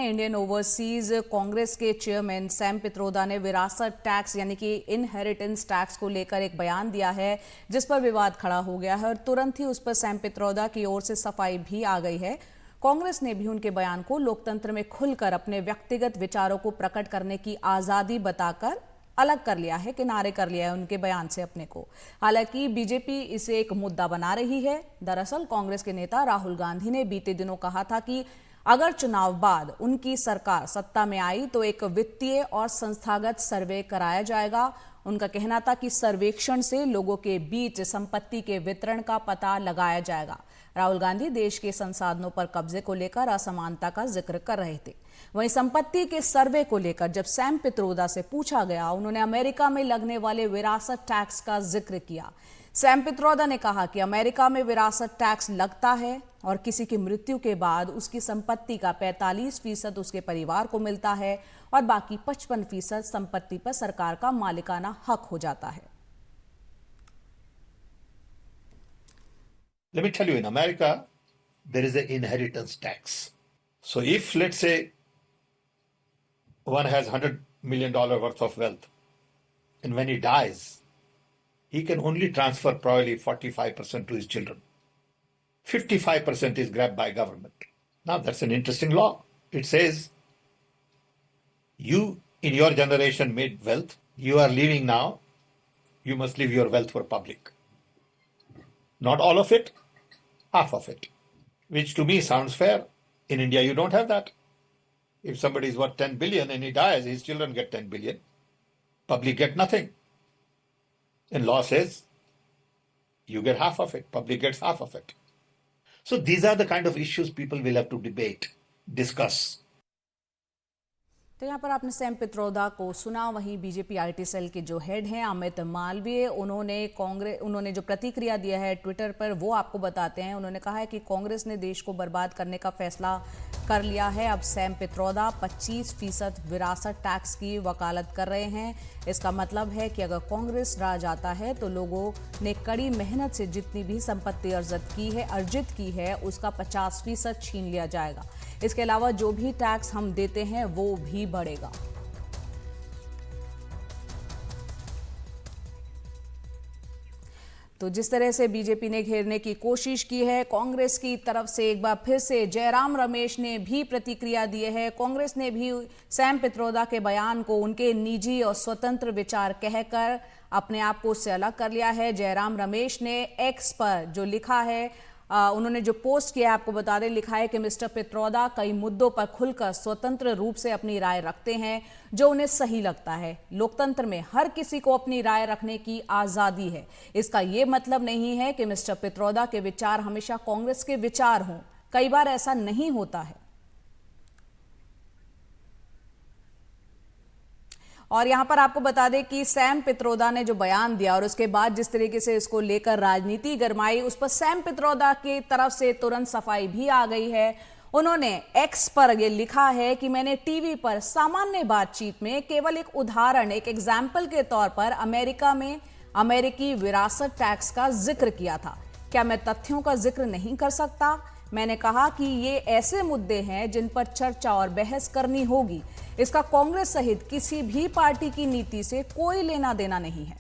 हैं। Indian overseas Congress के chairman Sam Pitroda ने विरासत टैक्स यानी कि इनहेरिटेंस टैक्स को लेकर एक बयान दिया है, जिस पर विवाद खड़ा हो गया है और तुरंत ही उस पर सैम पित्रोदा की ओर से सफाई भी आ गई है। कांग्रेस ने भी उनके बयान को लोकतंत्र में खुलकर अपने व्यक्तिगत विचारों को प्रकट करने की आजादी बताकर अलग कर लिया है, किनारे कर लिया है उनके बयान से अपने को। हालांकि बीजेपी इसे एक मुद्दा बना रही है। दरअसल कांग्रेस के नेता राहुल गांधी ने बीते दिनों कहा था कि अगर चुनाव बाद उनकी सरकार सत्ता में आई तो एक वित्तीय और संस्थागत सर्वे कराया जाएगा। उनका कहना था कि सर्वेक्षण से लोगों के बीच संपत्ति के वितरण का पता लगाया जाएगा। राहुल गांधी देश के संसाधनों पर कब्जे को लेकर असमानता का जिक्र कर रहे थे। वहीं संपत्ति के सर्वे को लेकर जब सैम पित्रोदा से पूछा गया, उन्होंने अमेरिका में लगने वाले विरासत टैक्स का जिक्र किया। सैम पित्रोदा ने कहा कि अमेरिका में विरासत टैक्स लगता है और किसी की मृत्यु के बाद उसकी संपत्ति का 45% उसके परिवार को मिलता है और बाकी 55% संपत्ति पर सरकार का मालिकाना हक हो जाता है। Let me tell you, in America, there is an inheritance tax. So if, let's say, one has $100 million worth of wealth, and when he dies, he can only transfer probably 45% to his children. 55% is grabbed by government. Now, that's an interesting law. It says, you in your generation made wealth, you are leaving now, you must leave your wealth for public. Not all of it, half of it, which to me sounds fair. In India, you don't have that. If somebody is worth 10 billion and he dies, his children get 10 billion. Public get nothing. And law says, you get half of it, public gets half of it. So these are the kind of issues people will have to debate, discuss. तो यहाँ पर आपने Sam Pitroda को सुना। वहीं BJP IT cell के जो head हैं अमित मालवीय, उन्होंने जो प्रतिक्रिया दिया है ट्विटर पर वो आपको बताते हैं। उन्होंने कहा है कि कांग्रेस ने देश को बर्बाद करने का फैसला कर लिया है। अब सैम पित्रोदा 25% विरासत टैक्स की वकालत कर रहे हैं। इसका मतलब है कि अगर कांग्रेस राज आता है तो लोगों ने कड़ी मेहनत से जितनी भी संपत्ति अर्जित की है उसका 50% छीन लिया जाएगा। इसके अलावा जो भी टैक्स हम देते हैं वो भी बढ़ेगा। तो जिस तरह से बीजेपी ने घेरने की कोशिश की है, कांग्रेस की तरफ से एक बार फिर से जयराम रमेश ने भी प्रतिक्रिया दी है। कांग्रेस ने भी सैम पित्रोदा के बयान को उनके निजी और स्वतंत्र विचार कहकर अपने आप को उससे अलग कर लिया है। जयराम रमेश ने एक्स पर जो लिखा है, उन्होंने जो पोस्ट किया है आपको बता दें, लिखा है कि मिस्टर पित्रोदा कई मुद्दों पर खुलकर स्वतंत्र रूप से अपनी राय रखते हैं जो उन्हें सही लगता है। लोकतंत्र में हर किसी को अपनी राय रखने की आजादी है। इसका यह मतलब नहीं है कि मिस्टर पित्रोदा के विचार हमेशा कांग्रेस के विचार हों। कई बार ऐसा नहीं होता है। और यहां पर आपको बता दें कि सैम पित्रोदा ने जो बयान दिया और उसके बाद जिस तरीके से इसको लेकर राजनीति गरमाई, उस पर सैम पित्रोदा की तरफ से तुरंत सफाई भी आ गई है। उन्होंने एक्स पर ये लिखा है कि मैंने टीवी पर सामान्य बातचीत में केवल एक उदाहरण, एक एग्जाम्पल के तौर पर अमेरिका में अमेरिकी विरासत टैक्स का जिक्र किया था। क्या मैं तथ्यों का जिक्र नहीं कर सकता? मैंने कहा कि ये ऐसे मुद्दे हैं जिन पर चर्चा और बहस करनी होगी। इसका कांग्रेस सहित किसी भी पार्टी की नीति से कोई लेना देना नहीं है।